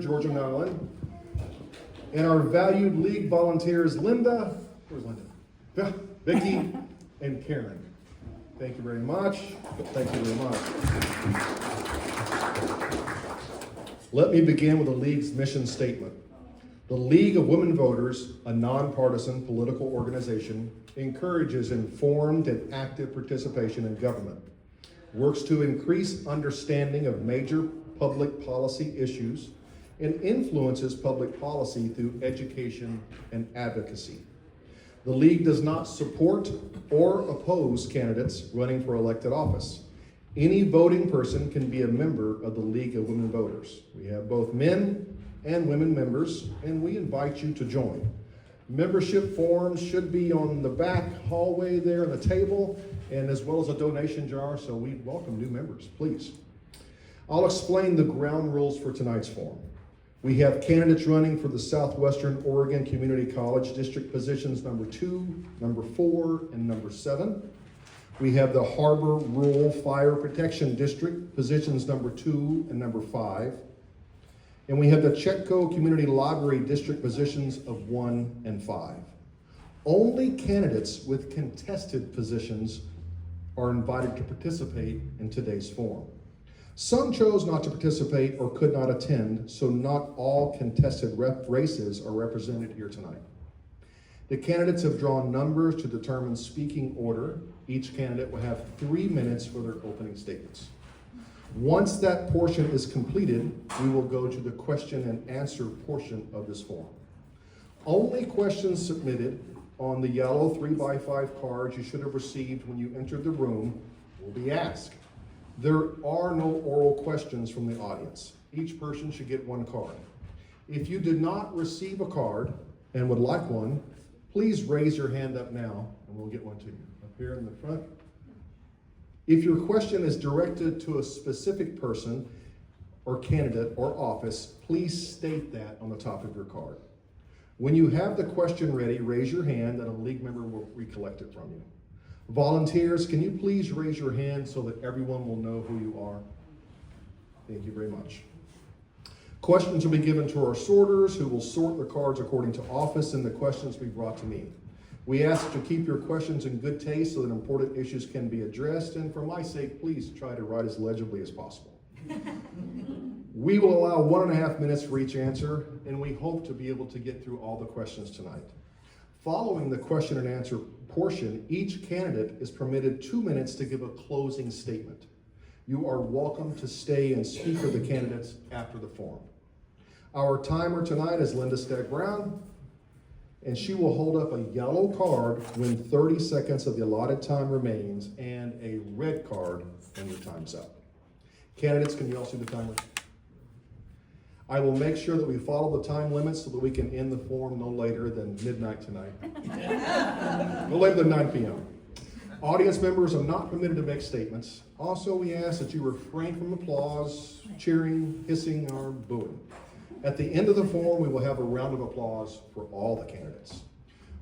Georgia Nolan, and our valued league volunteers, Linda, where's Linda? Vicky, and Karen. Thank you very much. Thank you very much. Let me begin with the League's mission statement. The League of Women Voters, a nonpartisan political organization, encourages informed and active participation in government, works to increase understanding of major public policy issues, and influences public policy through education and advocacy. The League does not support or oppose candidates running for elected office. Any voting person can be a member of the League of Women Voters. We have both men and women members, and we invite you to join. Membership forms should be on the back hallway there on the table, and as well as a donation jar, so we welcome new members, please. I'll explain the ground rules for tonight's forum. We have candidates running for the Southwestern Oregon Community College District positions number 2, number 4, and number 7. We have the Harbor Rural Fire Protection District positions number 2 and number 5. And we have the Chetco Community Library District positions of 1 and 5. Only candidates with contested positions are invited to participate in today's forum. Some chose not to participate or could not attend, so not all contested races are represented here tonight. The candidates have drawn numbers to determine speaking order. Each candidate will have 3 minutes for their opening statements. Once that portion is completed, we will go to the question and answer portion of this forum. Only questions submitted on the yellow 3x5 cards you should have received when you entered the room will be asked. There are no oral questions from the audience. Each person should get 1 card. If you did not receive a card and would like one, please raise your hand up now and we'll get one to you. Up here in the front. If your question is directed to a specific person or candidate or office, please state that on the top of your card. When you have the question ready, raise your hand and a league member will recollect it from you. Volunteers, can you please raise your hand so that everyone will know who you are? Thank you very much. Questions will be given to our sorters who will sort the cards according to office and the questions be brought to me. We ask to keep your questions in good taste so that important issues can be addressed, and for my sake, please try to write as legibly as possible. We will allow 1.5 minutes for each answer, and we hope to be able to get through all the questions tonight. Following the question and answer portion, each candidate is permitted 2 minutes to give a closing statement. You are welcome to stay and speak with the candidates after the forum. Our timer tonight is Linda Stagg-Brown, and she will hold up a yellow card when 30 seconds of the allotted time remains and a red card when your time's up. Candidates, can you all see the timer? I will make sure that we follow the time limits so that we can end the forum no later than midnight tonight. No later than 9 p.m. Audience members are not permitted to make statements. Also, we ask that you refrain from applause, cheering, hissing, or booing. At the end of the forum, we will have a round of applause for all the candidates.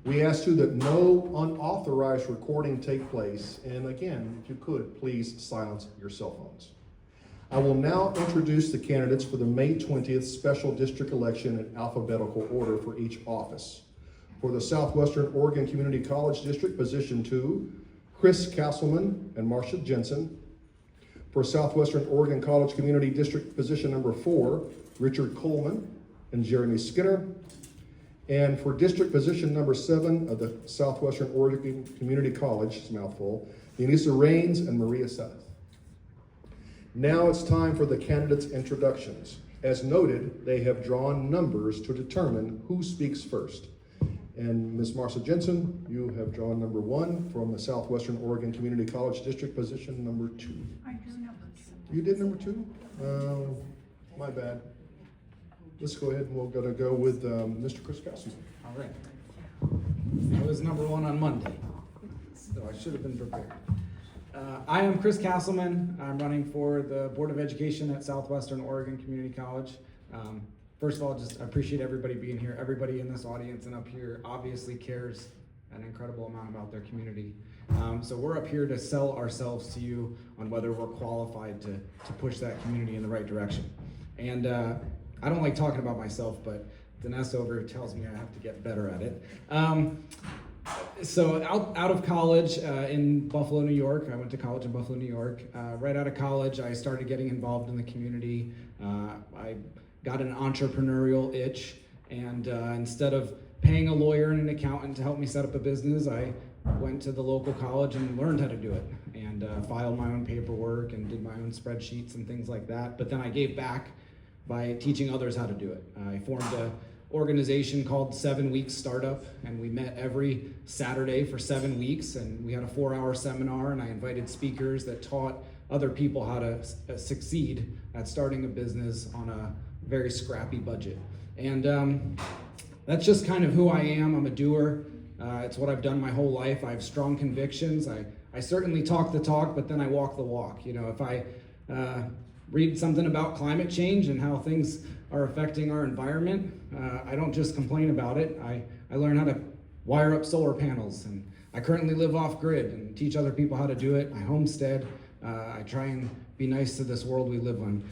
We ask too that no unauthorized recording take place, and again, if you could, please silence your cell phones. I will now introduce the candidates for the May 20th special district election in alphabetical order for each office. For the Southwestern Oregon Community College District, position 2, Chris Castleman and Marcia Jensen. For Southwestern Oregon College Community District, position number 4, Richard Coleman and Jeremy Skinner. And for district position number 7 of the Southwestern Oregon Community College, it's a mouthful, Denisa Rains and Maria Seth. Now it's time for the candidates' introductions. As noted, they have drawn numbers to determine who speaks first. And Ms. Marcia Jensen, you have drawn number 1 from the Southwestern Oregon Community College District, position number 2. I do number 2. You did number 2? My bad. Let's go ahead and we're gonna go with Mr. Chris Castleman. All right. I was number 1 on Monday, so I should have been prepared. I am Chris Castleman. I'm running for the Board of Education at Southwestern Oregon Community College. First of all, just appreciate everybody being here. Everybody in this audience and up here obviously cares an incredible amount about their community. So we're up here to sell ourselves to you on whether we're qualified to push that community in the right direction. And I don't like talking about myself, but Vanessa over here tells me I have to get better at it. So out of college in Buffalo, New York, I went to college in Buffalo, New York. Right out of college, I started getting involved in the community. I got an entrepreneurial itch, and instead of paying a lawyer and an accountant to help me set up a business, I went to the local college and learned how to do it, and filed my own paperwork and did my own spreadsheets and things like that. But then I gave back by teaching others how to do it. I formed a organization called 7 Weeks Startup, and we met every Saturday for 7 weeks, and we had a 4-hour seminar, and I invited speakers that taught other people how to succeed at starting a business on a very scrappy budget. And that's just kind of who I am. I'm a doer. It's what I've done my whole life. I have strong convictions. I certainly talk the talk, but then I walk the walk. You know, if I read something about climate change and how things are affecting our environment, I don't just complain about it. I learn how to wire up solar panels, and I currently live off grid and teach other people how to do it. I homestead. I try and be nice to this world we live on.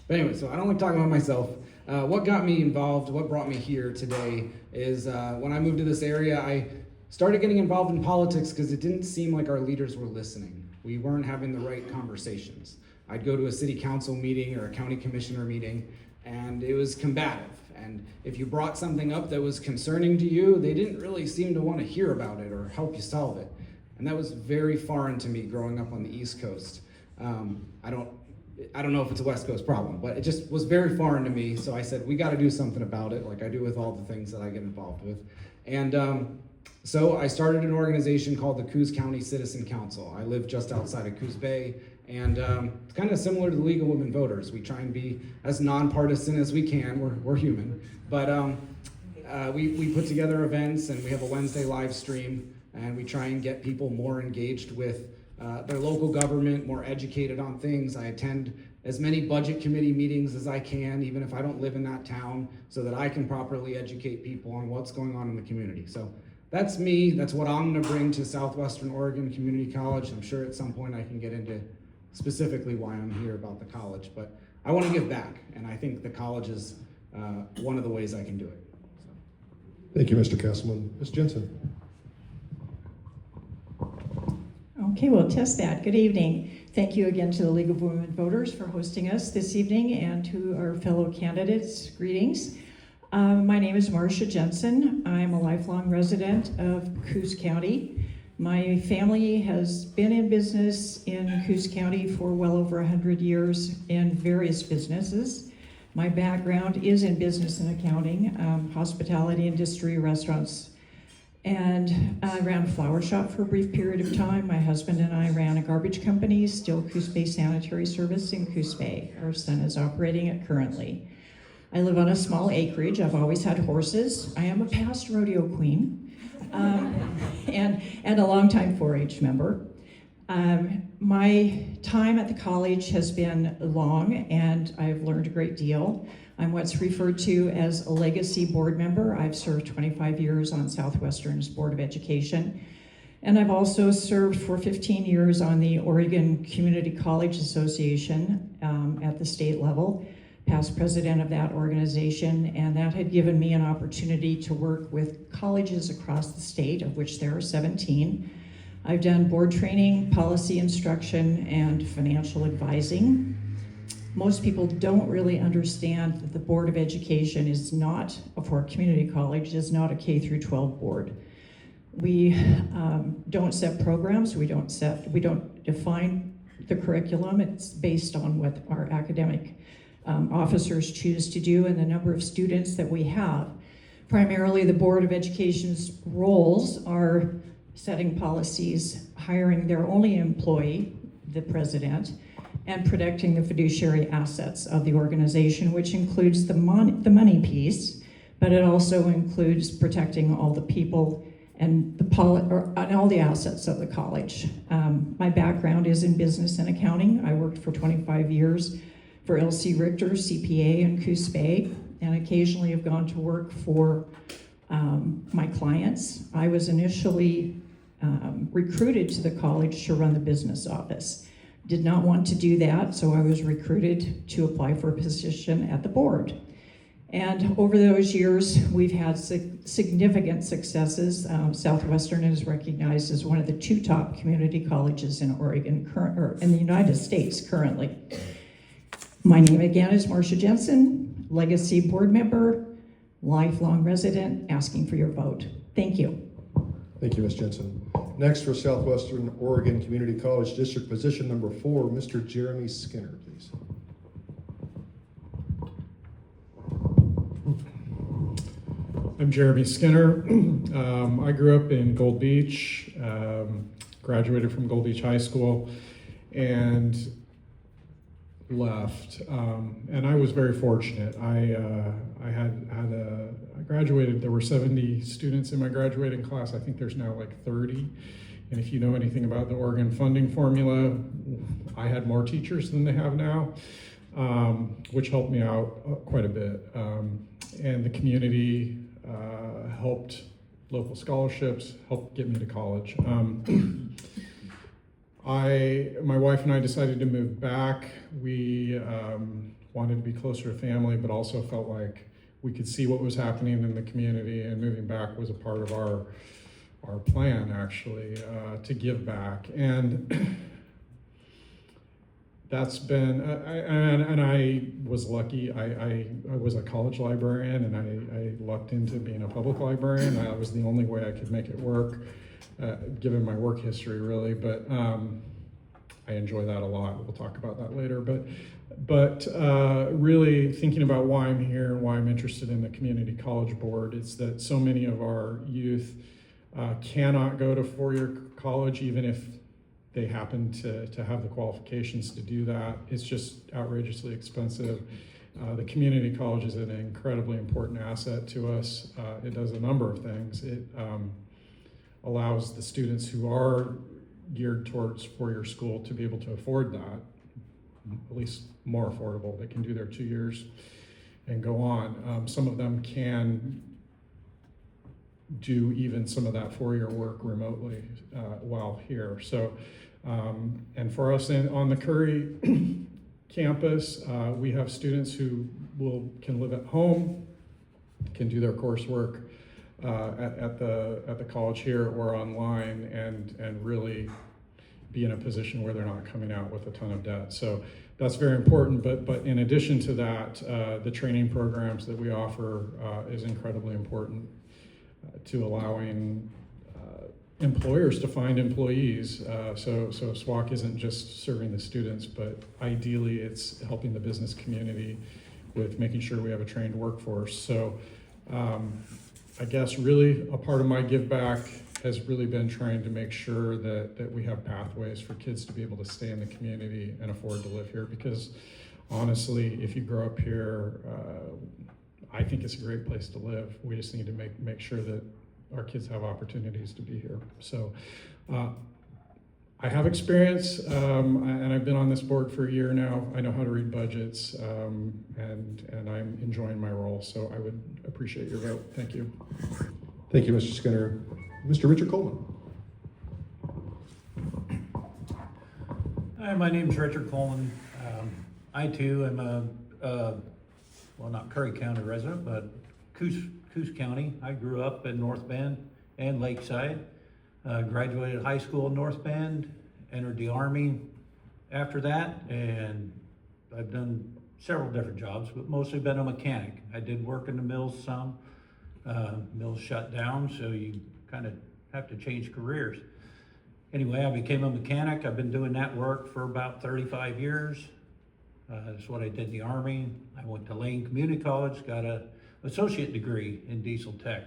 But anyway, so I don't like talking about myself. What got me involved, what brought me here today is when I moved to this area, I started getting involved in politics because it didn't seem like our leaders were listening. We weren't having the right conversations. I'd go to a city council meeting or a county commissioner meeting, and it was combative. And if you brought something up that was concerning to you, they didn't really seem to want to hear about it or help you solve it. And that was very foreign to me growing up on the East Coast. I don't know if it's a West Coast problem, but it just was very foreign to me. So I said, we got to do something about it, like I do with all the things that I get involved with. And so I started an organization called the Coos County Citizen Council. I live just outside of Coos Bay, and it's kind of similar to the League of Women Voters. We try and be as nonpartisan as we can. We're human, but we put together events, and we have a Wednesday live stream, and we try and get people more engaged with their local government, more educated on things. I attend as many budget committee meetings as I can, even if I don't live in that town, so that I can properly educate people on what's going on in the community. So that's me. That's what I'm going to bring to Southwestern Oregon Community College. I'm sure at some point I can get into specifically why I'm here about the college, but I want to give back, and I think the college is one of the ways I can do it. So. Thank you, Mr. Castleman. Ms. Jensen. Okay, we'll test that. Good evening. Thank you again to the League of Women Voters for hosting us this evening, and to our fellow candidates, greetings. My name is Marcia Jensen. I'm a lifelong resident of Coos County. My family has been in business in Coos County for well over 100 years in various businesses. My background is in business and accounting, hospitality industry, restaurants, and I ran a flower shop for a brief period of time. My husband and I ran a garbage company, still Coos Bay Sanitary Service in Coos Bay. Our son is operating it currently. I live on a small acreage. I've always had horses. I am a past rodeo queen, and a longtime 4-H member. My time at the college has been long, and I've learned a great deal. I'm what's referred to as a legacy board member. I've served 25 years on Southwestern's Board of Education, and I've also served for 15 years on the Oregon Community College Association at the state level, past president of that organization, and that had given me an opportunity to work with colleges across the state, of which there are 17. I've done board training, policy instruction, and financial advising. Most people don't really understand that the Board of Education is not, for a community college, is not a K through 12 board. We don't set programs, we don't define the curriculum. It's based on what our academic officers choose to do and the number of students that we have. Primarily, the Board of Education's roles are setting policies, hiring their only employee, the president, and protecting the fiduciary assets of the organization, which includes the money piece, but it also includes protecting all the people and all the assets of the college. My background is in business and accounting. I worked for 25 years for L.C. Richter, CPA in Coos Bay, and occasionally have gone to work for my clients. I was initially recruited to the college to run the business office. Did not want to do that, so I was recruited to apply for a position at the board. And over those years, we've had significant successes. Southwestern is recognized as one of the 2 top community colleges in Oregon, or in the United States currently. My name again is Marcia Jensen, legacy board member, lifelong resident, asking for your vote. Thank you. Thank you, Ms. Jensen. Next, for Southwestern Oregon Community College District position number 4, Mr. Jeremy Skinner, please. I'm Jeremy Skinner. I grew up in Gold Beach, graduated from Gold Beach High School, and left. And I was very fortunate. I graduated, there were 70 students in my graduating class. I think there's now like 30. And if you know anything about the Oregon funding formula, I had more teachers than they have now, which helped me out quite a bit. And the community helped, local scholarships helped get me to college. My wife and I decided to move back. We wanted to be closer to family, but also felt like we could see what was happening in the community, and moving back was a part of our plan, actually, to give back. And that's been, and I was lucky. I was a college librarian, and I lucked into being a public librarian. That was the only way I could make it work, given my work history, really. But I enjoy that a lot. We'll talk about that later. But really thinking about why I'm here and why I'm interested in the community college board, it's that so many of our youth cannot go to four-year college, even if they happen to have the qualifications to do that. It's just outrageously expensive. The community college is an incredibly important asset to us. It does a number of things. It allows the students who are geared towards four-year school to be able to afford that, at least more affordable. They can do their 2 years and go on. Some of them can do even some of that four-year work remotely while here. So, and for us on the Curry campus, we have students who can live at home, can do their coursework at the college here or online, and really be in a position where they're not coming out with a ton of debt. So that's very important. But in addition to that, the training programs that we offer is incredibly important to allowing employers to find employees. So SWOCC isn't just serving the students, but ideally it's helping the business community with making sure we have a trained workforce. So I guess really a part of my give back has really been trying to make sure that we have pathways for kids to be able to stay in the community and afford to live here. Because honestly, if you grow up here, I think it's a great place to live. We just need to make sure that our kids have opportunities to be here. So I have experience, and I've been on this board for a year now. I know how to read budgets, and I'm enjoying my role. So I would appreciate your vote. Thank you. Thank you, Mr. Skinner. Mr. Richard Coleman. Hi, my name is Richard Coleman. I too am well, not Curry County resident, but Coos County. I grew up in North Bend and Lakeside. Graduated high school in North Bend, entered the Army after that, and I've done several different jobs, but mostly been a mechanic. I did work in the mills some. Mills shut down, so you kind of have to change careers. Anyway, I became a mechanic. I've been doing that work for about 35 years. That's what I did in the Army. I went to Lane Community College, got an associate degree in diesel tech.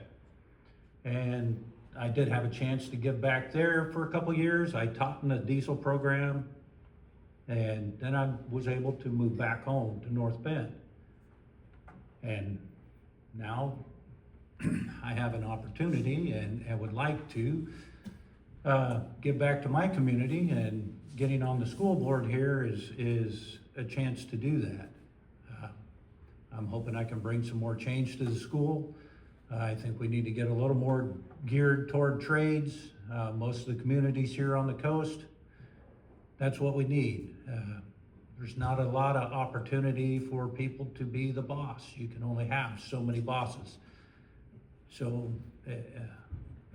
And I did have a chance to give back there for a couple years. I taught in the diesel program, and then I was able to move back home to North Bend. And now I have an opportunity and would like to give back to my community, and getting on the school board here is a chance to do that. I'm hoping I can bring some more change to the school. I think we need to get a little more geared toward trades. Most of the communities here on the coast, that's what we need. There's not a lot of opportunity for people to be the boss. You can only have so many bosses. So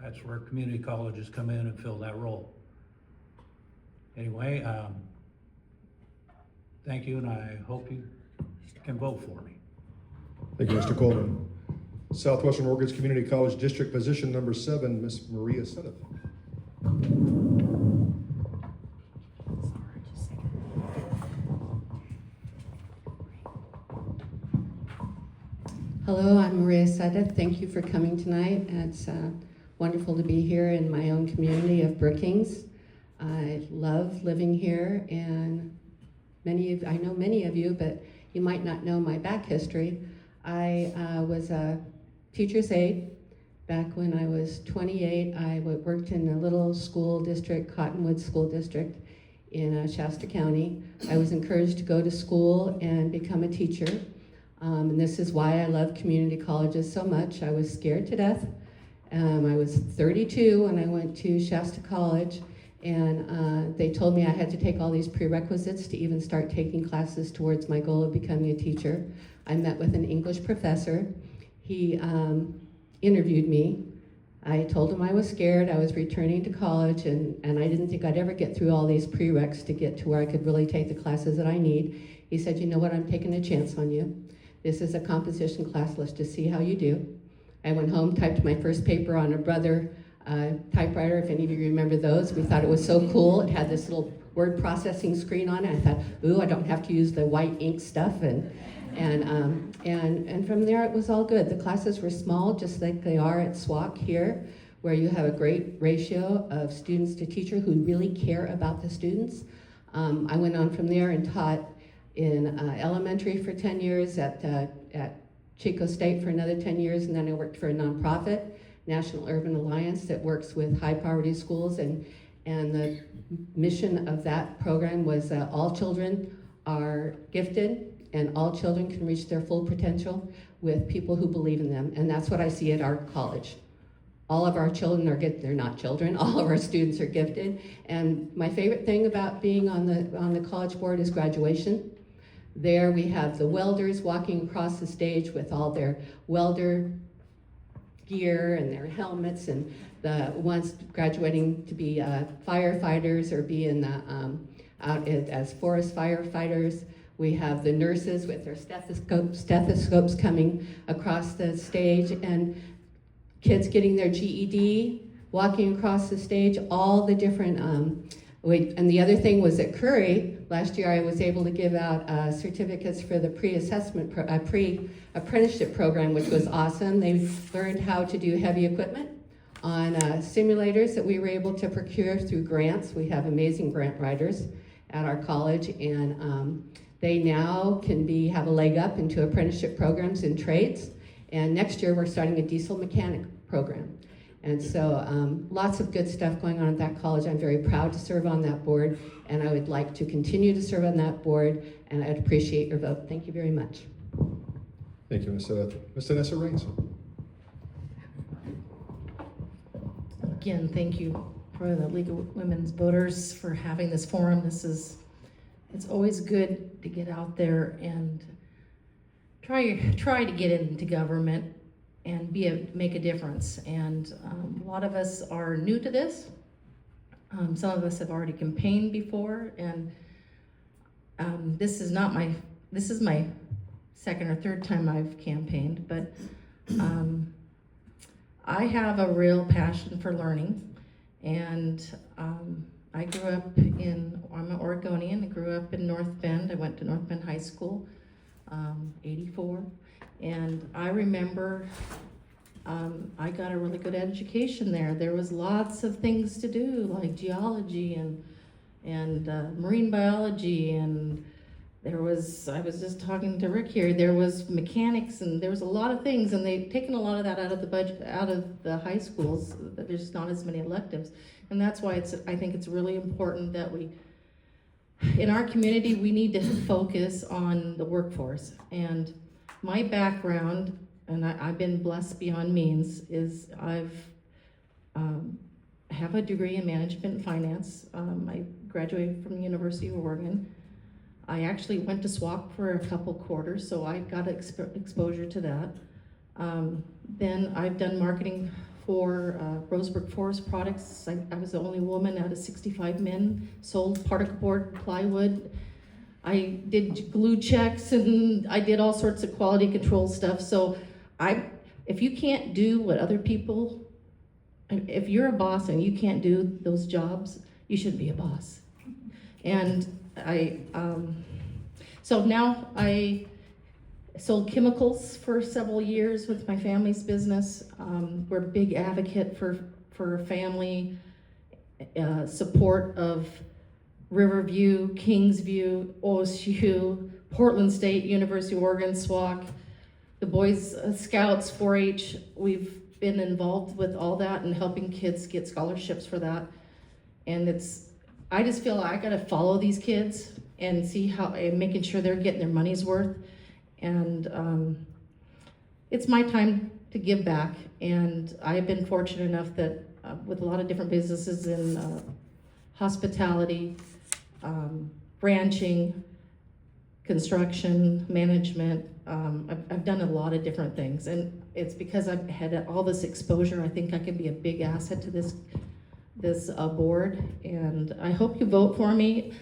that's where community colleges come in and fill that role. Anyway, thank you, and I hope you can vote for me. Thank you, Mr. Coleman. Southwestern Oregon's Community College District Position Number 7, Ms. Maria Seneth. Hello, I'm Maria Sedeth. Thank you for coming tonight. It's wonderful to be here in my own community of Brookings. I love living here, and I know many of you, but you might not know my back history. I was a teacher's aide. Back when I was 28, I worked in a little school district, Cottonwood School District in Shasta County. I was encouraged to go to school and become a teacher. And this is why I love community colleges so much. I was scared to death. I was 32 when I went to Shasta College, and they told me I had to take all these prerequisites to even start taking classes towards my goal of becoming a teacher. I met with an English professor. He interviewed me. I told him I was scared, I was returning to college, and I didn't think I'd ever get through all these prereqs to get to where I could really take the classes that I need. He said, you know what, I'm taking a chance on you. This is a composition class, let's just see how you do. I went home, typed my first paper on a Brother typewriter, if any of you remember those. We thought it was so cool. It had this little word processing screen on it. I thought, ooh, I don't have to use the white ink stuff. And from there, it was all good. The classes were small, just like they are at SWOCC here, where you have a great ratio of students to teacher who really care about the students. I went on from there and taught in elementary for 10 years, at Chico State for another 10 years, and then I worked for a nonprofit, National Urban Alliance, that works with high poverty schools, and the mission of that program was all children are gifted and all children can reach their full potential with people who believe in them, and that's what I see at our college. All of our children are gifted. They're not children. All of our students are gifted, and my favorite thing about being on the college board is graduation. There we have the welders walking across the stage with all their welder gear and their helmets, and the ones graduating to be firefighters or be in the, out as forest firefighters. We have the nurses with their stethoscopes coming across the stage, and kids getting their GED, walking across the stage, all the different, and the other thing was at Curry, last year I was able to give out certificates for the pre-apprenticeship program, which was awesome. They learned how to do heavy equipment on simulators that we were able to procure through grants. We have amazing grant writers at our college, and they now can have a leg up into apprenticeship programs in trades. And next year we're starting a diesel mechanic program. And so lots of good stuff going on at that college. I'm very proud to serve on that board, and I would like to continue to serve on that board, and I'd appreciate your vote. Thank you very much. Thank you, Ms. Seneth. Ms. Vanessa Rains. Again, thank you for the League of Women's Voters for having this forum. It's always good to get out there and try to get into government and make a difference. And a lot of us are new to this. Some of us have already campaigned before, and this is my second or third time I've campaigned, but I have a real passion for learning, and I grew up I'm an Oregonian. I grew up in North Bend. I went to North Bend High School, 84. And I remember I got a really good education there. There was lots of things to do, like geology and marine biology, and I was just talking to Rick here, there was mechanics, and there was a lot of things, and they've taken a lot of that out of the budget, out of the high schools. There's not as many electives. And that's why I think it's really important that in our community, we need to focus on the workforce. And my background, and I've been blessed beyond means, is I have a degree in management and finance. I graduated from the University of Oregon. I actually went to SWOCC for a couple quarters, so I got exposure to that. Then I've done marketing for Roseburg Forest Products. I was the only woman out of 65 men, sold particle board, plywood. I did glue checks and I did all sorts of quality control stuff. So if you can't do what other people, if you're a boss and you can't do those jobs, you shouldn't be a boss. And so now I sold chemicals for several years with my family's business. We're a big advocate for family support of Riverview, Kingsview, OSU, Portland State, University of Oregon, SWOCC, the Boys Scouts, 4-H. We've been involved with all that and helping kids get scholarships for that. And I just feel I gotta follow these kids and see and making sure they're getting their money's worth. And it's my time to give back. And I've been fortunate enough that with a lot of different businesses in hospitality, ranching, construction, management. I've done a lot of different things, and it's because I've had all this exposure. I think I can be a big asset to this board, and I hope you vote for me.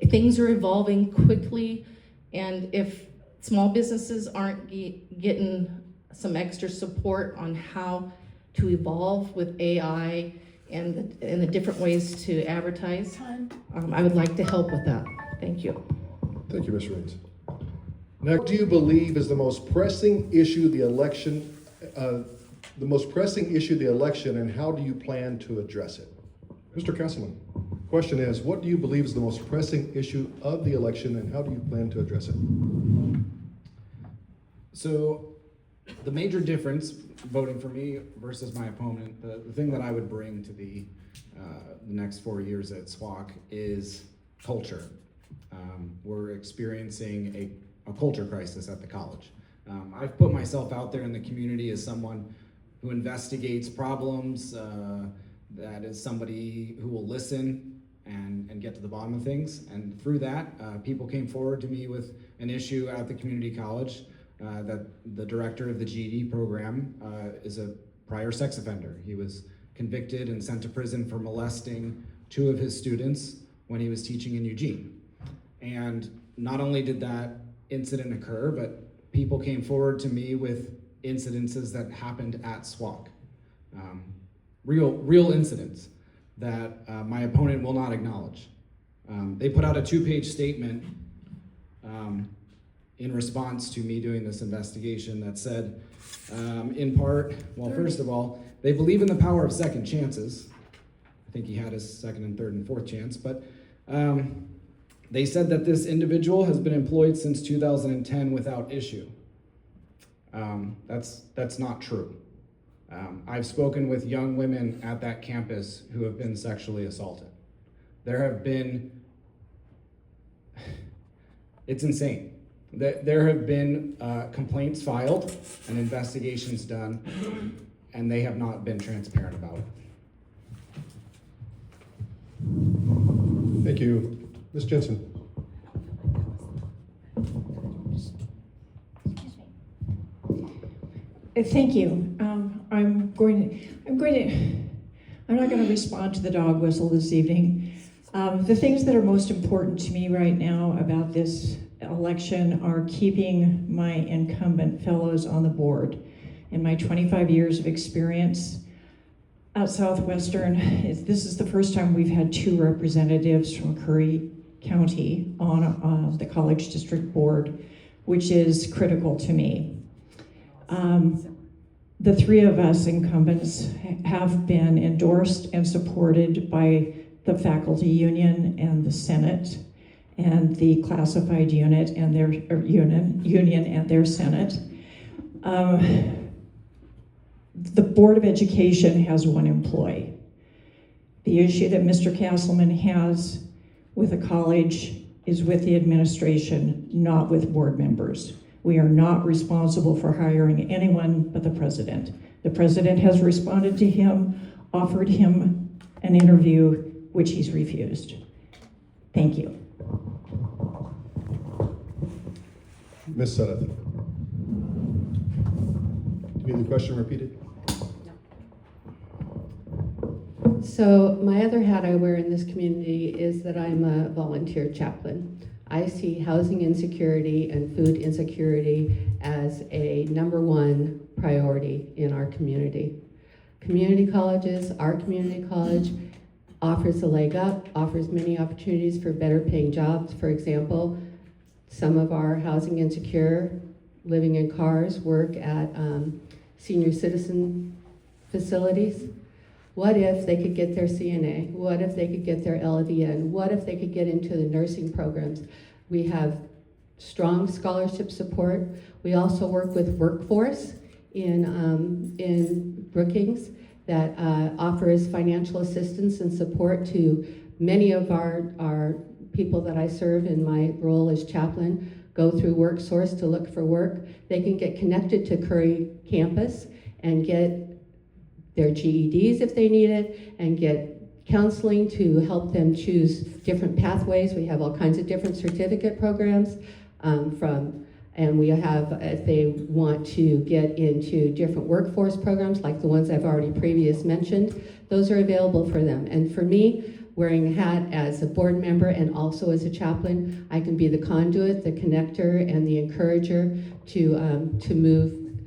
Things are evolving quickly, and if small businesses aren't getting some extra support on how to evolve with AI and the different ways to advertise, I would like to help with that. Thank you. Thank you, Ms. Raines. Now, what do you believe is the most pressing issue the election, and how do you plan to address it? Mr. Kesselman, question is, what do you believe is the most pressing issue of the election and how do you plan to address it? So the major difference voting for me versus my opponent, the thing that I would bring to the next 4 years at SWOCC is culture. We're experiencing a culture crisis at the college. I've put myself out there in the community as someone who investigates problems, that is somebody who will listen and get to the bottom of things. And through that, people came forward to me with an issue at the community college that the director of the GED program is a prior sex offender. He was convicted and sent to prison for molesting 2 of his students when he was teaching in Eugene. And not only did that incident occur, but people came forward to me with incidences that happened at SWOCC. Real incidents that my opponent will not acknowledge. They put out a 2-page statement in response to me doing this investigation that said, in part, well, first of all, they believe in the power of second chances. I think he had his second and third and fourth chance, but they said that this individual has been employed since 2010 without issue. That's not true. I've spoken with young women at that campus who have been sexually assaulted. There have been, it's insane. There have been complaints filed and investigations done, and they have not been transparent about it. Thank you. Ms. Jensen. Thank you. I'm not going to respond to the dog whistle this evening. The things that are most important to me right now about this election are keeping my incumbent fellows on the board. In my 25 years of experience at Southwestern, this is the first time we've had 2 representatives from Curry County on the College District Board, which is critical to me. The 3 of us incumbents have been endorsed and supported by the faculty union and the Senate and the classified unit and their union and their Senate. The Board of Education has 1 employee. The issue that Mr. Castleman has with a college is with the administration, not with board members. We are not responsible for hiring anyone but the president. The president has responded to him, offered him an interview, which he's refused. Thank you. Ms. Sudduth. Do you need the question repeated? So my other hat I wear in this community is that I'm a volunteer chaplain. I see housing insecurity and food insecurity as a #1 priority in our community. Community colleges, our community college offers a leg up, offers many opportunities for better paying jobs. For example, some of our housing insecure, living in cars, work at senior citizen facilities. What if they could get their CNA? What if they could get their LVN? What if they could get into the nursing programs? We have strong scholarship support. We also work with Workforce in Brookings that offers financial assistance and support to many of our people that I serve in my role as chaplain. Go through WorkSource to look for work. They can get connected to Curry campus and get their GEDs if they need it, and get counseling to help them choose different pathways. We have all kinds of different certificate programs and we have, if they want to get into different workforce programs like the ones I've already previously mentioned, those are available for them. And for me, wearing a hat as a board member and also as a chaplain, I can be the conduit, the connector, and the encourager to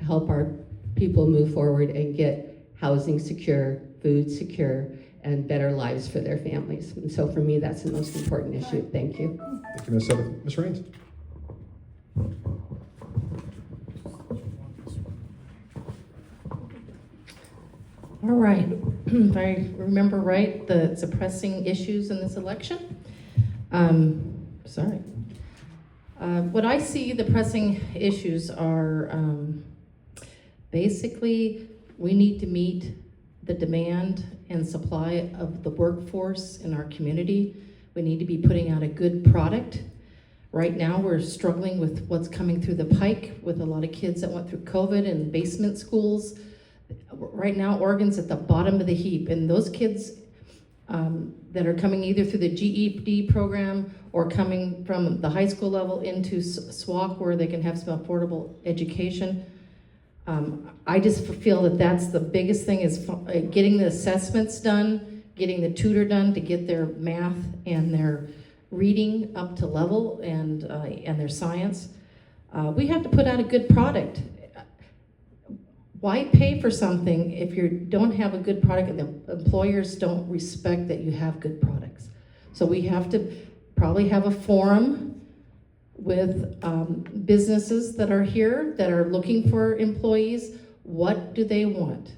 help our people move forward and get housing secure, food secure, and better lives for their families. And so for me, that's the most important issue. Thank you. Thank you, Ms. Sudduth. Ms. Raines. All right, if I remember right, the pressing issues in this election. What I see, the pressing issues are basically we need to meet the demand and supply of the workforce in our community. We need to be putting out a good product. Right now, we're struggling with what's coming through the pike with a lot of kids that went through COVID and basement schools. Right now, Oregon's at the bottom of the heap, and those kids that are coming either through the GED program or coming from the high school level into SWOCC where they can have some affordable education. I just feel that that's the biggest thing is getting the assessments done, getting the tutor done to get their math and their reading up to level and their science. We have to put out a good product. Why pay for something if you don't have a good product and the employers don't respect that you have good products? So we have to probably have a forum with businesses that are here that are looking for employees. What do they want?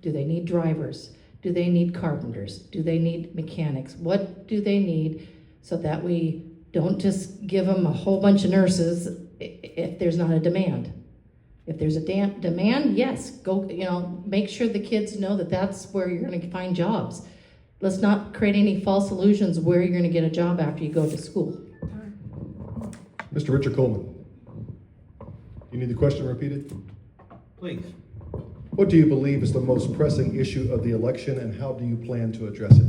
Do they need drivers? Do they need carpenters? Do they need mechanics? What do they need so that we don't just give them a whole bunch of nurses if there's not a demand? If there's a demand, yes, go, make sure the kids know that that's where you're going to find jobs. Let's not create any false illusions where you're going to get a job after you go to school. Mr. Richard Coleman. You need the question repeated? Please. What do you believe is the most pressing issue of the election, and how do you plan to address it?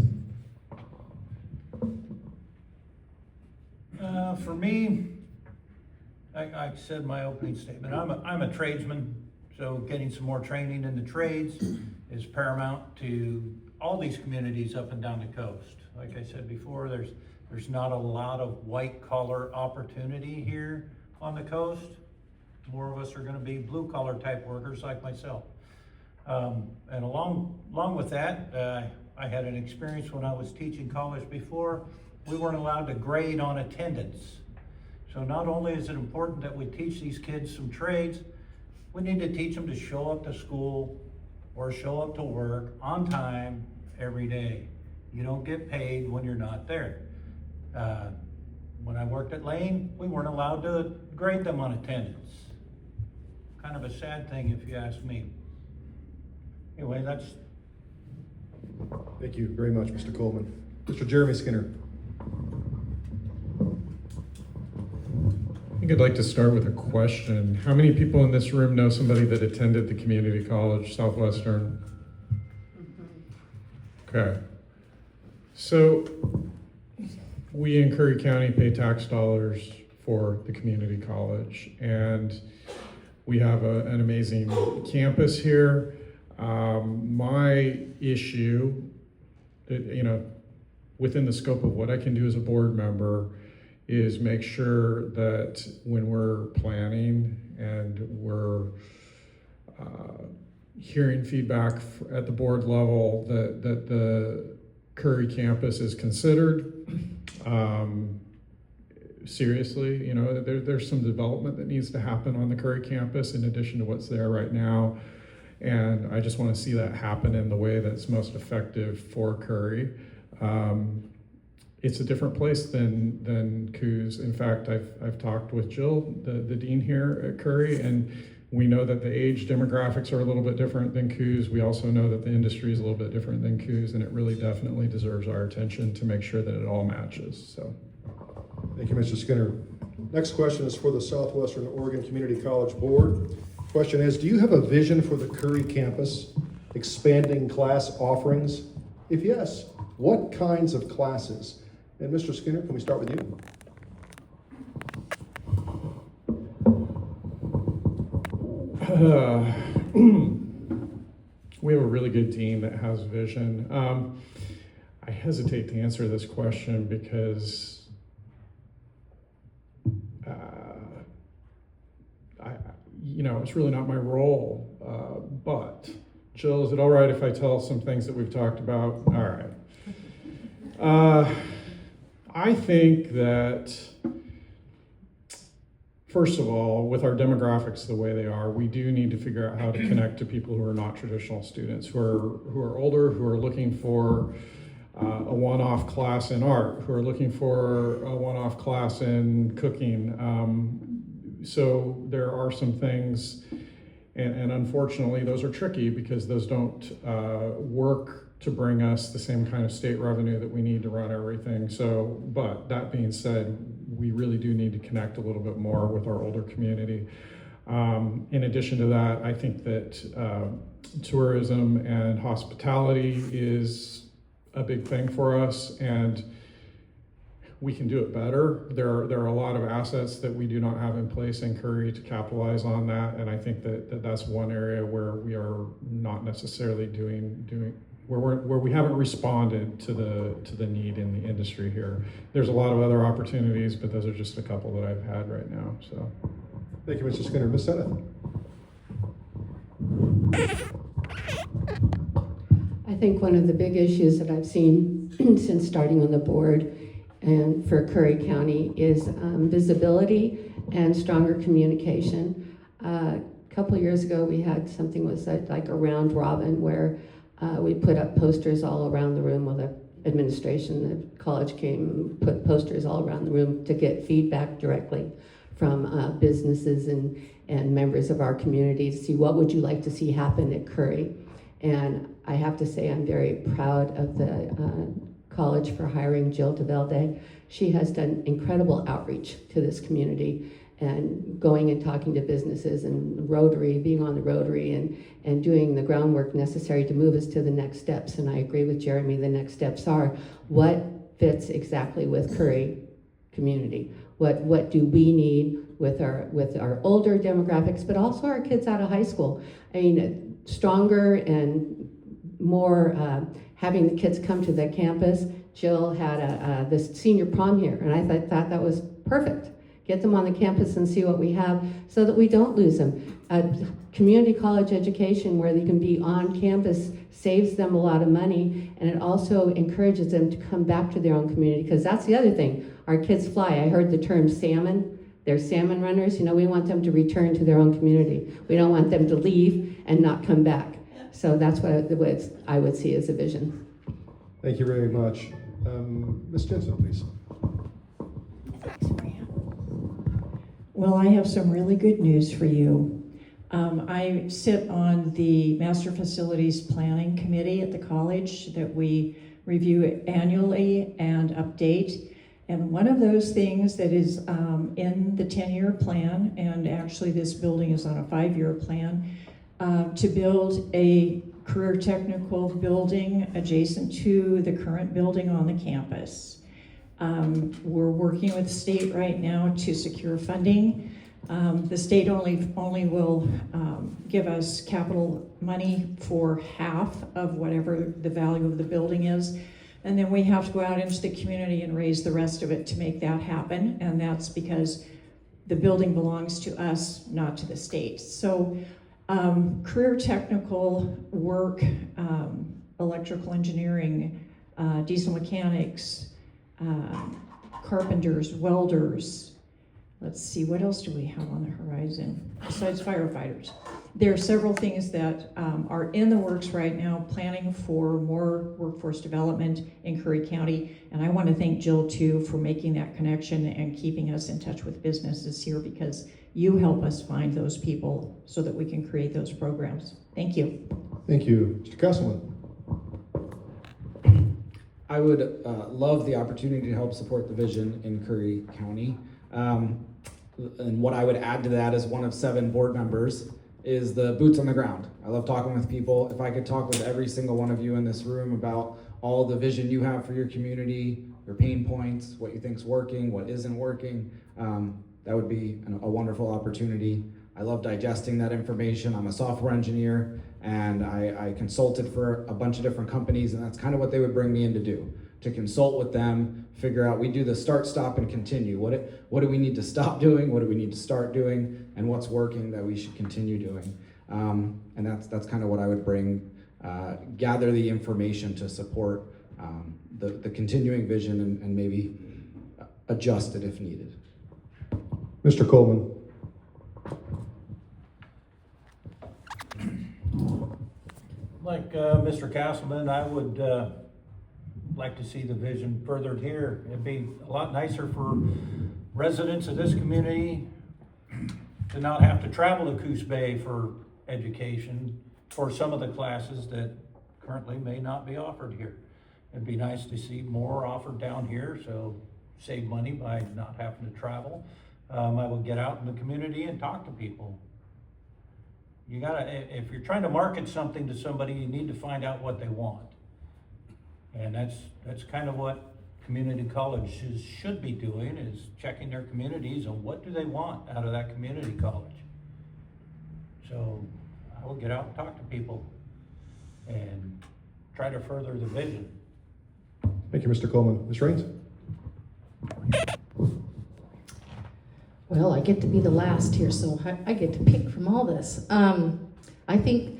For me, I said in my opening statement, I'm a tradesman, so getting some more training in the trades is paramount to all these communities up and down the coast. Like I said before, there's not a lot of white collar opportunity here on the coast. More of us are going to be blue collar type workers like myself. And along with that, I had an experience when I was teaching college before. We weren't allowed to grade on attendance. So not only is it important that we teach these kids some trades, we need to teach them to show up to school or show up to work on time every day. You don't get paid when you're not there. When I worked at Lane, we weren't allowed to grade them on attendance. Kind of a sad thing if you ask me. Anyway, that's... Thank you very much, Mr. Coleman. Mr. Jeremy Skinner. I think I'd like to start with a question. How many people in this room know somebody that attended the community college, Southwestern? Okay. So we in Curry County pay tax dollars for the community college. And we have an amazing campus here. My issue, within the scope of what I can do as a board member, is make sure that when we're planning and we're hearing feedback at the board level, that the Curry campus is considered seriously. There's some development that needs to happen on the Curry campus in addition to what's there right now. And I just want to see that happen in the way that's most effective for Curry. It's a different place than Coos. In fact, I've talked with Jill, the dean here at Curry, and we know that the age demographics are a little bit different than Coos. We also know that the industry is a little bit different than Coos, and it really definitely deserves our attention to make sure that it all matches. So, Thank you, Mr. Skinner. Next question is for the Southwestern Oregon Community College Board. Question is, do you have a vision for the Curry campus expanding class offerings? If yes, what kinds of classes? And Mr. Skinner, can we start with you? We have a really good dean that has vision. I hesitate to answer this question because it's really not my role. But Jill, is it all right if I tell some things that we've talked about? All right. I think that, first of all, with our demographics the way they are, we do need to figure out how to connect to people who are not traditional students, who are older, who are looking for a one-off class in art, who are looking for a one-off class in cooking. So there are some things, and unfortunately those are tricky because those don't work to bring us the same kind of state revenue that we need to run everything. So, but that being said, we really do need to connect a little bit more with our older community. In addition to that, I think that tourism and hospitality is a big thing for us, and we can do it better. There are a lot of assets that we do not have in place in Curry to capitalize on that, and I think that's one area where we are not necessarily doing where we haven't responded to the need in the industry here. There's a lot of other opportunities, but those are just a couple that I've had right now. So, Thank you, Mr. Skinner. Ms. Senneth. I think one of the big issues that I've seen since starting on the board and for Curry County is visibility and stronger communication. A couple of years ago, we had something was like a round robin where we put up posters all around the room. Well, the administration, the college came and put posters all around the room to get feedback directly from businesses and members of our community to see what would you like to see happen at Curry. And I have to say I'm very proud of the college for hiring Jill DeVelde. She has done incredible outreach to this community and going and talking to businesses and Rotary, being on the Rotary and doing the groundwork necessary to move us to the next steps. And I agree with Jeremy, the next steps are what fits exactly with Curry community. What do we need with our older demographics, but also our kids out of high school. I mean, stronger and more having the kids come to the campus. Jill had this senior prom here, and I thought that was perfect. Get them on the campus and see what we have so that we don't lose them. Community college education where they can be on campus saves them a lot of money, and it also encourages them to come back to their own community, because that's the other thing. Our kids fly. I heard the term salmon. They're salmon runners. We want them to return to their own community. We don't want them to leave and not come back. So that's what I would see as a vision. Thank you very much. Ms. Jensen, please. Well, I have some really good news for you. I sit on the Master Facilities Planning Committee at the college that we review annually and update. And one of those things that is in the 10-year plan, and actually this building is on a 5-year plan, to build a career technical building adjacent to the current building on the campus. We're working with the state right now to secure funding. The state only will give us capital money for half of whatever the value of the building is. And then we have to go out into the community and raise the rest of it to make that happen. And that's because the building belongs to us, not to the state. So career technical work, electrical engineering, diesel mechanics, carpenters, welders. Let's see, what else do we have on the horizon besides firefighters? There are several things that are in the works right now, planning for more workforce development in Curry County. And I want to thank Jill too for making that connection and keeping us in touch with businesses here, because you help us find those people so that we can create those programs. Thank you. Thank you. Mr. Kesselman. I would love the opportunity to help support the vision in Curry County. And what I would add to that as one of 7 board members is the boots on the ground. I love talking with people. If I could talk with every single one of you in this room about all the vision you have for your community, your pain points, what you think's working, what isn't working, that would be a wonderful opportunity. I love digesting that information. I'm a software engineer, and I consulted for a bunch of different companies, and that's kind of what they would bring me in to do, to consult with them, figure out, we do the start, stop, and continue. What do we need to stop doing? What do we need to start doing? And what's working that we should continue doing? And that's kind of what I would bring, gather the information to support the continuing vision and maybe adjust it if needed. Mr. Coleman. Like Mr. Castleman, I would like to see the vision furthered here. It'd be a lot nicer for residents of this community to not have to travel to Coos Bay for education for some of the classes that currently may not be offered here. It'd be nice to see more offered down here, so save money by not having to travel. I would get out in the community and talk to people. You gotta, if you're trying to market something to somebody, you need to find out what they want. And that's kind of what community colleges should be doing, is checking their communities on what do they want out of that community college. So I will get out and talk to people and try to further the vision. Thank you, Mr. Coleman. Ms. Raines? Well, I get to be the last here, so I get to pick from all this. I think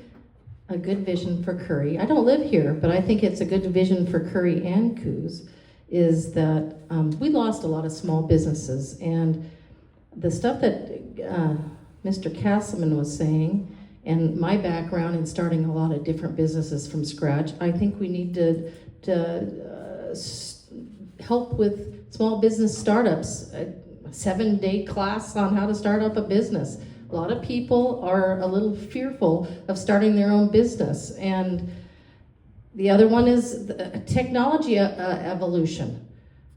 a good vision for Curry, I don't live here, but I think it's a good vision for Curry and Coos, is that we lost a lot of small businesses, and the stuff that Mr. Castleman was saying, and my background in starting a lot of different businesses from scratch, I think we need to help with small business startups. 7-day class on how to start up a business. A lot of people are a little fearful of starting their own business. And the other one is technology evolution.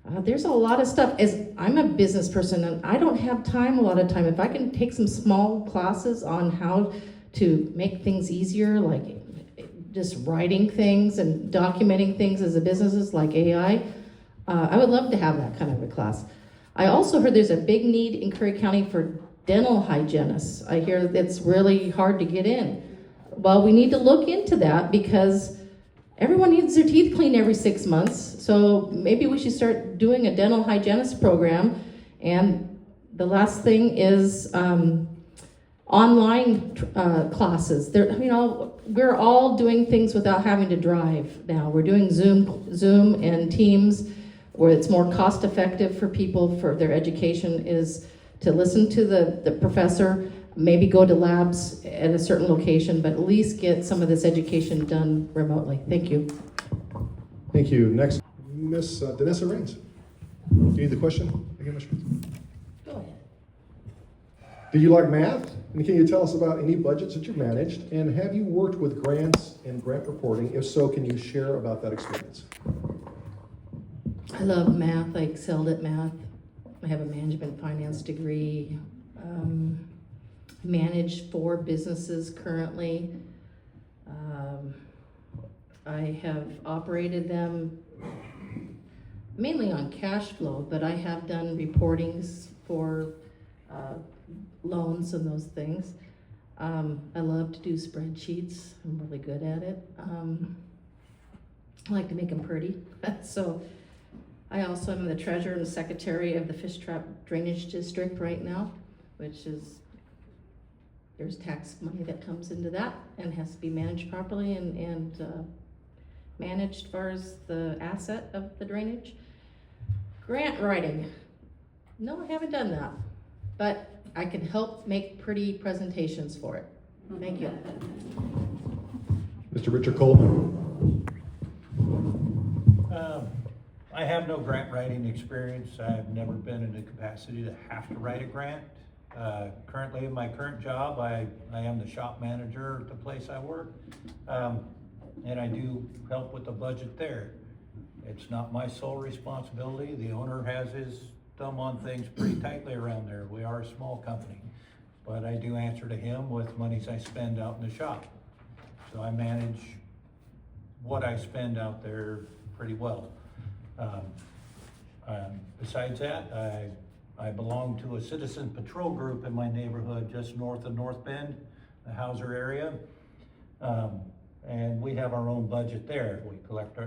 There's a lot of stuff. As I'm a business person, and I don't have time a lot of time. If I can take some small classes on how to make things easier, like just writing things and documenting things as a business, like AI, I would love to have that kind of a class. I also heard there's a big need in Curry County for dental hygienists. I hear it's really hard to get in. Well, we need to look into that because everyone needs their teeth cleaned every 6 months. So maybe we should start doing a dental hygienist program. And the last thing is online classes. We're all doing things without having to drive now. We're doing Zoom and Teams, where it's more cost effective for people for their education, is to listen to the professor, maybe go to labs at a certain location, but at least get some of this education done remotely. Thank you. Thank you. Next, Ms. Danessa Raines. Do you need the question again, Ms. Raines? Go ahead. Do you like math? And can you tell us about any budgets that you've managed? And have you worked with grants and grant reporting? If so, can you share about that experience? I love math. I excelled at math. I have a management finance degree. Manage 4 businesses currently. I have operated them. mainly on cash flow, but I have done reportings for loans and those things. I love to do spreadsheets. I'm really good at it. I like to make them pretty. So I also am the treasurer and secretary of the Fish Trap Drainage District right now, which is, there's tax money that comes into that and has to be managed properly and managed as far as the asset of the drainage. Grant writing. No, I haven't done that, but I can help make pretty presentations for it. Thank you. Mr. Richard Coleman. I have no grant writing experience. I've never been in the capacity to have to write a grant. Currently in my current job, I am the shop manager at the place I work. And I do help with the budget there. It's not my sole responsibility. The owner has his thumb on things pretty tightly around there. We are a small company, but I do answer to him with monies I spend out in the shop. So I manage what I spend out there pretty well. Besides that, I belong to a citizen patrol group in my neighborhood just north of North Bend, the Hauser area. And we have our own budget there. We collect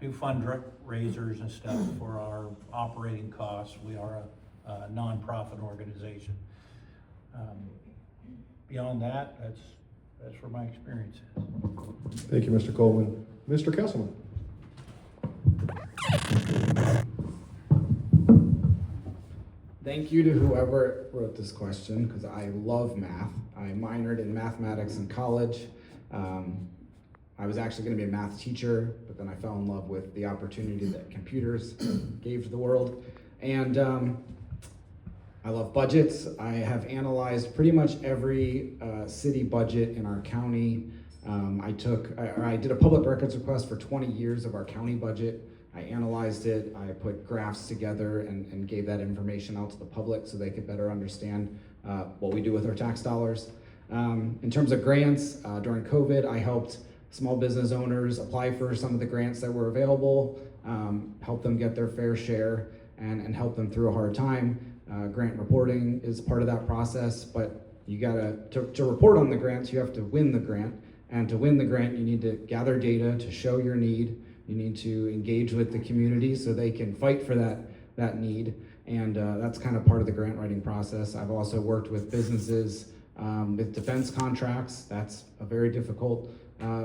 do fundraisers and stuff for our operating costs. We are a nonprofit organization. Beyond that, that's where my experience is. Thank you, Mr. Coleman. Mr. Kesselman. Thank you to whoever wrote this question, because I love math. I minored in mathematics in college. I was actually going to be a math teacher, but then I fell in love with the opportunity that computers gave to the world. And I love budgets. I have analyzed pretty much every city budget in our county. I did a public records request for 20 years of our county budget. I analyzed it, I put graphs together and gave that information out to the public so they could better understand what we do with our tax dollars. In terms of grants, during COVID, I helped small business owners apply for some of the grants that were available, help them get their fair share and help them through a hard time. Grant reporting is part of that process, but you to report on the grants, you have to win the grant. And to win the grant, you need to gather data to show your need. You need to engage with the community so they can fight for that need. And that's kind of part of the grant writing process. I've also worked with businesses with defense contracts. That's a very difficult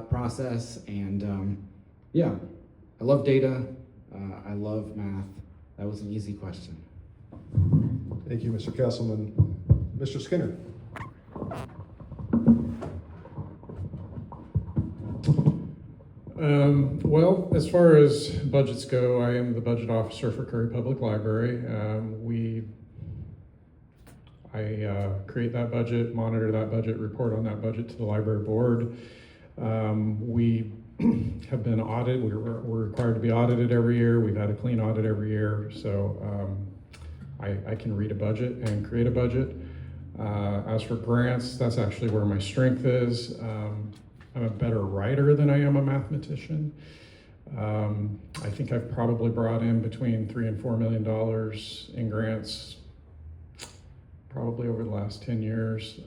process. And yeah, I love data. I love math. That was an easy question. Thank you, Mr. Kesselman. Mr. Skinner. Well, as far as budgets go, I am the budget officer for Curry Public Library. I create that budget, monitor that budget, report on that budget to the library board. We have been audited. We're required to be audited every year. We've had a clean audit every year, so I can read a budget and create a budget. As for grants, that's actually where my strength is. I'm a better writer than I am a mathematician. I think I've probably brought in between $3 and $4 million in grants probably over the last 10 years.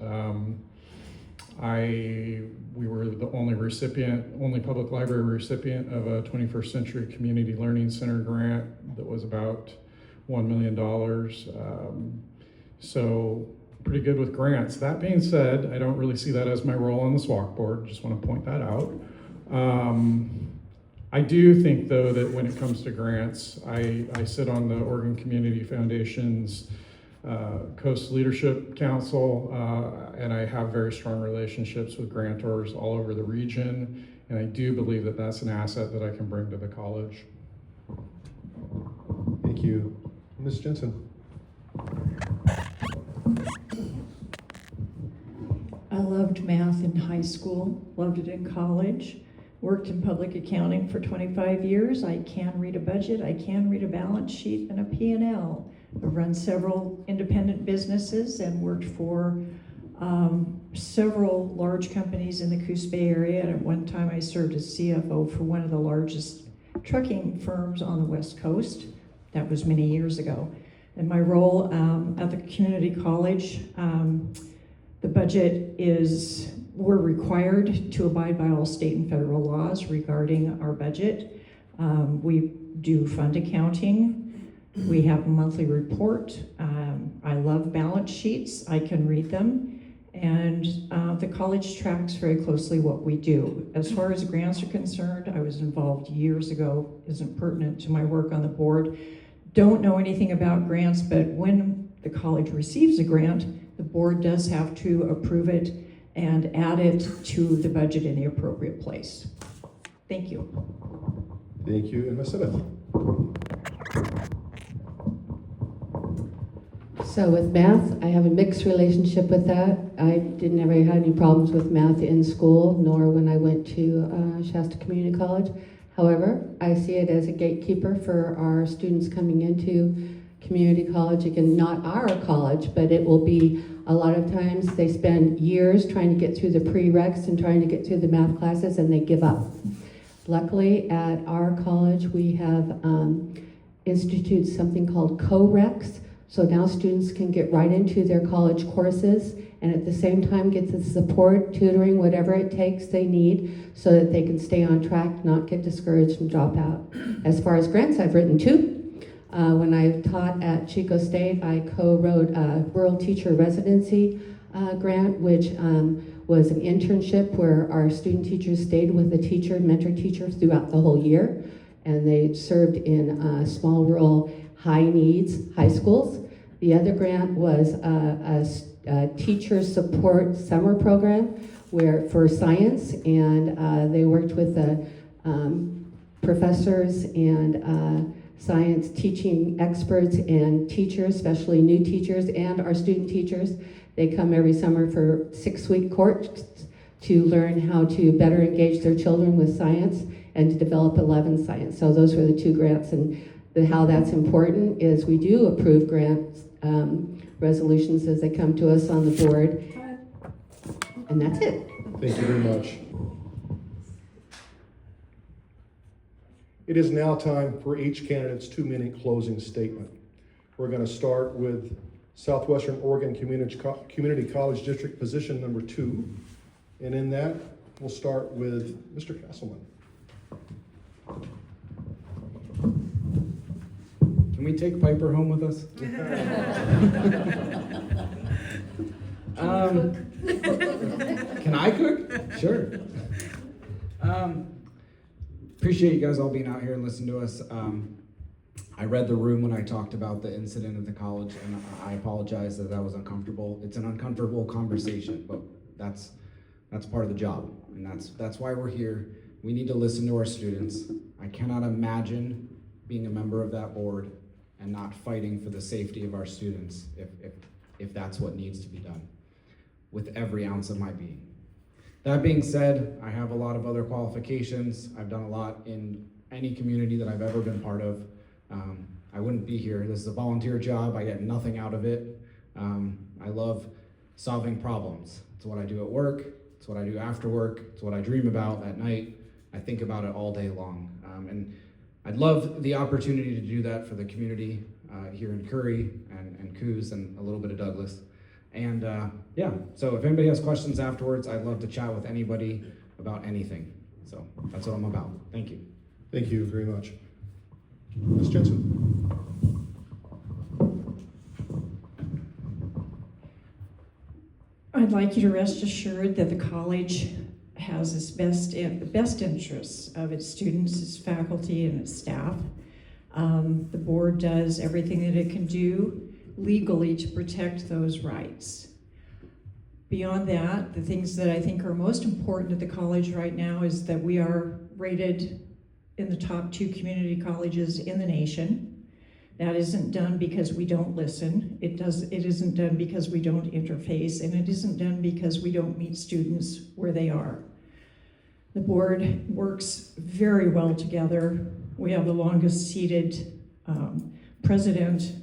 We were the only public library recipient of a 21st Century Community Learning Center grant that was about $1 million. So pretty good with grants. That being said, I don't really see that as my role on the SWOCC board. Just want to point that out. I do think, though, that when it comes to grants, I sit on the Oregon Community Foundation's Coast Leadership Council, and I have very strong relationships with grantors all over the region, and I do believe that that's an asset that I can bring to the college. Thank you. Ms. Jensen. I loved math in high school, loved it in college, worked in public accounting for 25 years. I can read a budget, I can read a balance sheet and a P&L. I've run several independent businesses and worked for several large companies in the Coos Bay area. And at one time I served as CFO for one of the largest trucking firms on the West Coast. That was many years ago. In my role at the community college, the budget is, we're required to abide by all state and federal laws regarding our budget. We do fund accounting. We have a monthly report. I love balance sheets. I can read them. And the college tracks very closely what we do. As far as grants are concerned, I was involved years ago, isn't pertinent to my work on the board. Don't know anything about grants, but when the college receives a grant, the board does have to approve it and add it to the budget in the appropriate place. Thank you. Thank you, and Ms. Smith. So with math, I have a mixed relationship with that. I didn't ever have any problems with math in school, nor when I went to Shasta Community College. However, I see it as a gatekeeper for our students coming into community college. Again, not our college, but it will be a lot of times they spend years trying to get through the prereqs and trying to get through the math classes, and they give up. Luckily, at our college, we have instituted something called co-recs. So now students can get right into their college courses and at the same time get the support, tutoring, whatever it takes they need so that they can stay on track, not get discouraged and drop out. As far as grants, I've written 2. When I taught at Chico State, I co-wrote a Rural Teacher Residency grant, which was an internship where our student teachers stayed with a teacher, mentor teacher throughout the whole year. And they served in small rural high needs high schools. The other grant was a teacher support summer program where for science, and they worked with the professors and science teaching experts and teachers, especially new teachers and our student teachers. They come every summer for 6-week courses to learn how to better engage their children with science and to develop a love in science. So those were the 2 grants, and how that's important is we do approve grants resolutions as they come to us on the board, and that's it. Thank you very much. It is now time for each candidate's 2-minute closing statement. We're going to start with Southwestern Oregon Community College District position number 2. And in that, we'll start with Mr. Castleman. Can we take Piper home with us? Can I cook? Sure. Appreciate you guys all being out here and listening to us. I read the room when I talked about the incident at the college, and I apologize that was uncomfortable. It's an uncomfortable conversation, but that's part of the job, and that's why we're here. We need to listen to our students. I cannot imagine being a member of that board and not fighting for the safety of our students if that's what needs to be done with every ounce of my being. That being said, I have a lot of other qualifications. I've done a lot in any community that I've ever been part of. I wouldn't be here. This is a volunteer job. I get nothing out of it. I love solving problems. It's what I do at work. It's what I do after work. It's what I dream about at night. I think about it all day long. And I'd love the opportunity to do that for the community here in Curry and Coos and a little bit of Douglas. And yeah, so if anybody has questions afterwards, I'd love to chat with anybody about anything. So that's what I'm about. Thank you. Thank you very much. Ms. Jensen. I'd like you to rest assured that the college has its the best interests of its students, its faculty, and its staff. The board does everything that it can do legally to protect those rights. Beyond that, the things that I think are most important at the college right now is that we are rated in the top 2 community colleges in the nation. That isn't done because we don't listen. It isn't done because we don't interface, and it isn't done because we don't meet students where they are. The board works very well together. We have the longest seated president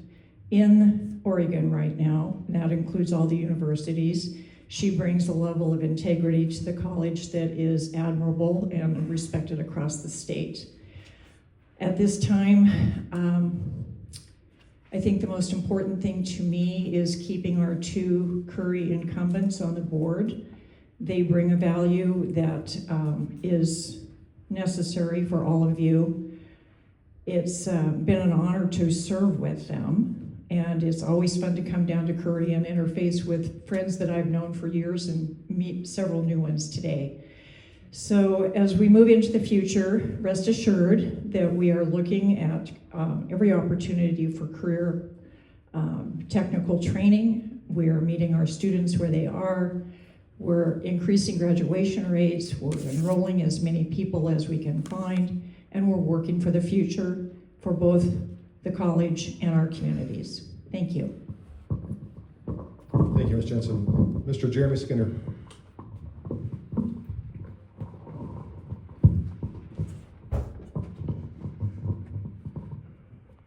in Oregon right now, and that includes all the universities. She brings a level of integrity to the college that is admirable and respected across the state. At this time, I think the most important thing to me is keeping our two Curry incumbents on the board. They bring a value that is necessary for all of you. It's been an honor to serve with them, and it's always fun to come down to Curry and interface with friends that I've known for years and meet several new ones today. So as we move into the future, rest assured that we are looking at every opportunity for career technical training. We are meeting our students where they are. We're increasing graduation rates. We're enrolling as many people as we can find, and we're working for the future for both the college and our communities. Thank you. Thank you, Ms. Jensen. Mr. Jeremy Skinner.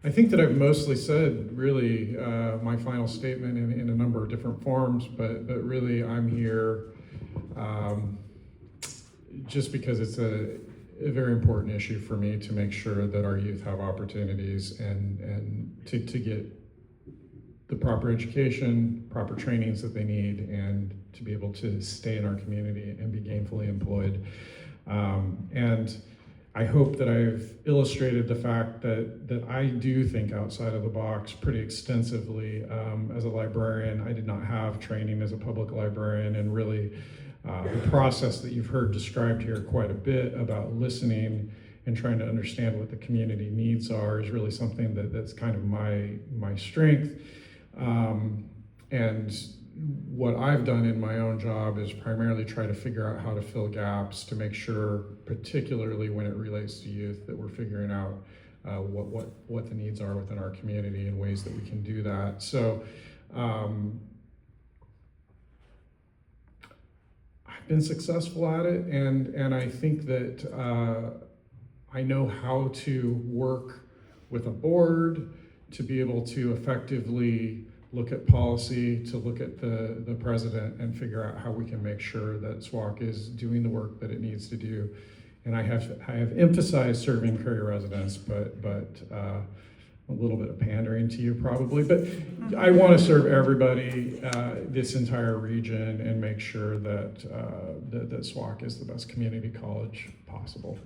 I think that I've mostly said really my final statement in a number of different forms, but really I'm here just because it's a very important issue for me to make sure that our youth have opportunities and to get the proper education, proper trainings that they need, and to be able to stay in our community and be gainfully employed. And I hope that I've illustrated the fact that I do think outside of the box pretty extensively. As a librarian, I did not have training as a public librarian, and really the process that you've heard described here quite a bit about listening and trying to understand what the community needs are is really something that's kind of my strength. And what I've done in my own job is primarily try to figure out how to fill gaps to make sure, particularly when it relates to youth, that we're figuring out what the needs are within our community and ways that we can do that. So I've been successful at it, and I think that I know how to work with a board to be able to effectively look at policy, to look at the president and figure out how we can make sure that SWOCC is doing the work that it needs to do. And I have emphasized serving Curry residents, but a little bit of pandering to you probably, but I want to serve everybody, this entire region, and make sure that SWOCC is the best community college possible.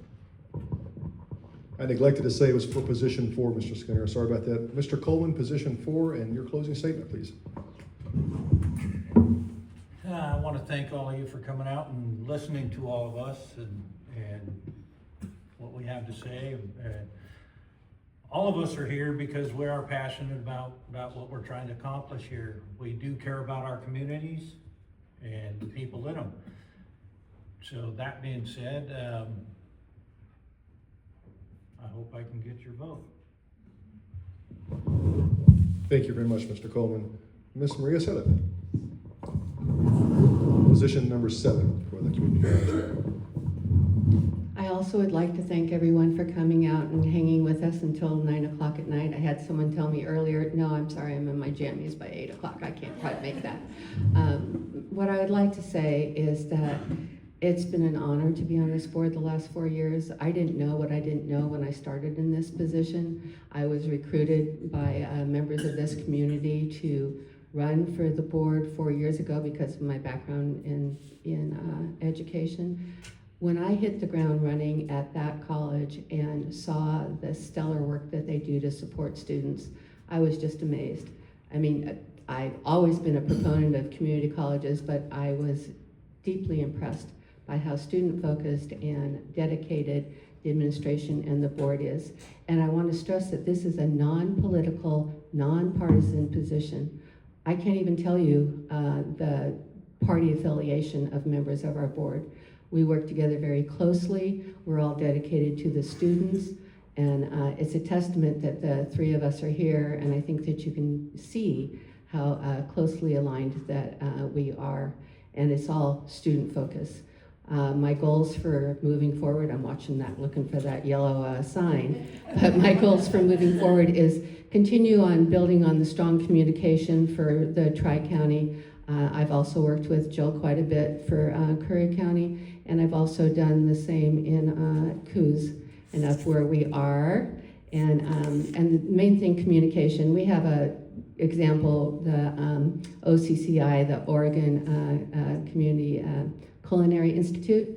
I neglected to say it was for position 4, Mr. Skinner. Sorry about that. Mr. Coleman, position 4, and your closing statement, please. I want to thank all of you for coming out and listening to all of us and what we have to say. And all of us are here because we are passionate about what we're trying to accomplish here. We do care about our communities and the people in them. So that being said, I hope I can get your vote. Thank you very much, Mr. Coleman. Ms. Maria Sillett, position number 7 for the community college. I also would like to thank everyone for coming out and hanging with us until 9 o'clock at night. I had someone tell me earlier, no, I'm sorry, I'm in my jammies by 8 o'clock. I can't quite make that. What I would like to say is that it's been an honor to be on this board the last 4 years. I didn't know what I didn't know when I started in this position. I was recruited by members of this community to run for the board 4 years ago because of my background in education. When I hit the ground running at that college and saw the stellar work that they do to support students, I was just amazed. I mean, I've always been a proponent of community colleges, but I was deeply impressed by how student-focused and dedicated the administration and the board is. And I want to stress that this is a non-political, non-partisan position. I can't even tell you the party affiliation of members of our board. We work together very closely. We're all dedicated to the students. And it's a testament that the 3 of us are here, and I think that you can see how closely aligned that we are. And it's all student focused. My goals for moving forward, I'm watching that, looking for that yellow sign, but my goals for moving forward is continue on building on the strong communication for the Tri-County. I've also worked with Jill quite a bit for Curry County, and I've also done the same in Coos. and of where we are. And the main thing, communication. We have a example, the OCCI, the Oregon Community Culinary Institute,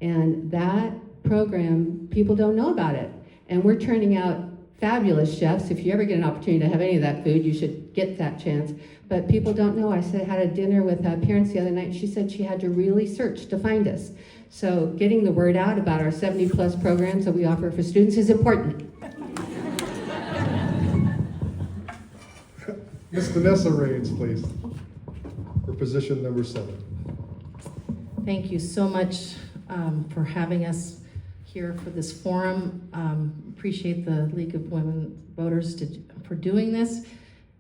and that program, people don't know about it. And we're turning out fabulous chefs. If you ever get an opportunity to have any of that food, you should get that chance. But people don't know. I had a dinner with parents the other night. She said she had to really search to find us. So getting the word out about our 70+ programs that we offer for students is important. Miss Vanessa Raines, please, for position number 7. Thank you so much for having us here for this forum. Appreciate the League of Women Voters for doing this.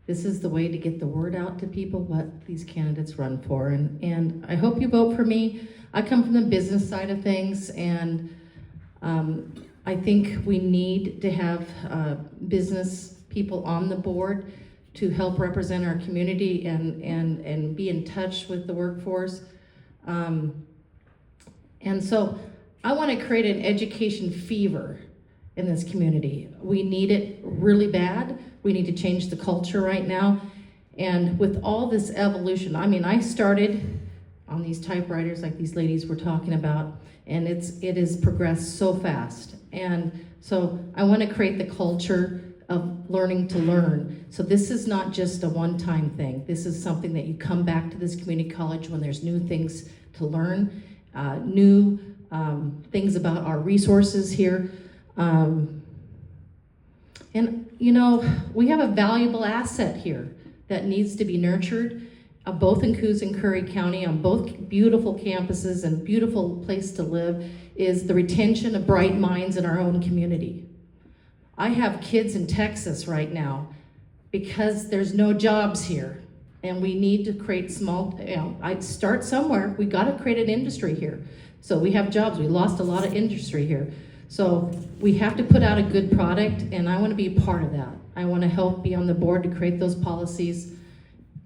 This is the way to get the word out to people what these candidates run for. And I hope you vote for me. I come from the business side of things, and I think we need to have business people on the board to help represent our community and be in touch with the workforce. And so I want to create an education fever in this community. We need it really bad. We need to change the culture right now. And with all this evolution, I mean, I started on these typewriters like these ladies were talking about, and it has progressed so fast. And so I want to create the culture of learning to learn. So this is not just a one-time thing. This is something that you come back to this community college when there's new things to learn, new things about our resources here. And you know, we have a valuable asset here that needs to be nurtured, both in Coos and Curry County, on both beautiful campuses and beautiful place to live, is the retention of bright minds in our own community. I have kids in Texas right now because there's no jobs here, and we need to create small, I'd start somewhere. We got to create an industry here. So we have jobs. We lost a lot of industry here. So we have to put out a good product, and I want to be a part of that. I want to help be on the board to create those policies,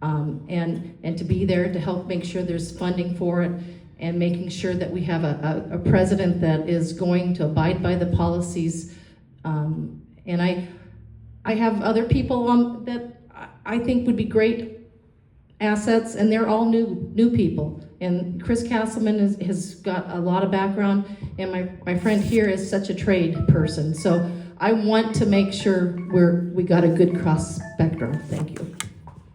and to be there to help make sure there's funding for it, and making sure that we have a president that is going to abide by the policies. And I have other people that I think would be great assets, and they're all new people. And Chris Castleman has got a lot of background, and my friend here is such a trade person. So I want to make sure we got a good cross spectrum. Thank you.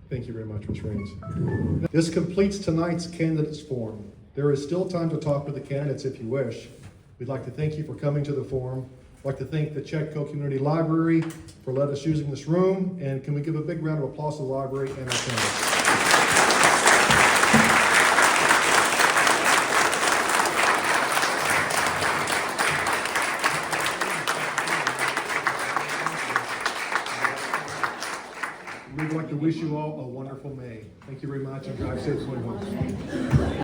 Thank you very much, Ms. Raines. This completes tonight's candidates forum. There is still time to talk with the candidates if you wish. We'd like to thank you for coming to the forum. I'd like to thank the Chetco Community Library for letting us using this room, and can we give a big round of applause to the library and our candidates. We'd like to wish you all a wonderful May. Thank you very much, and drive safely home.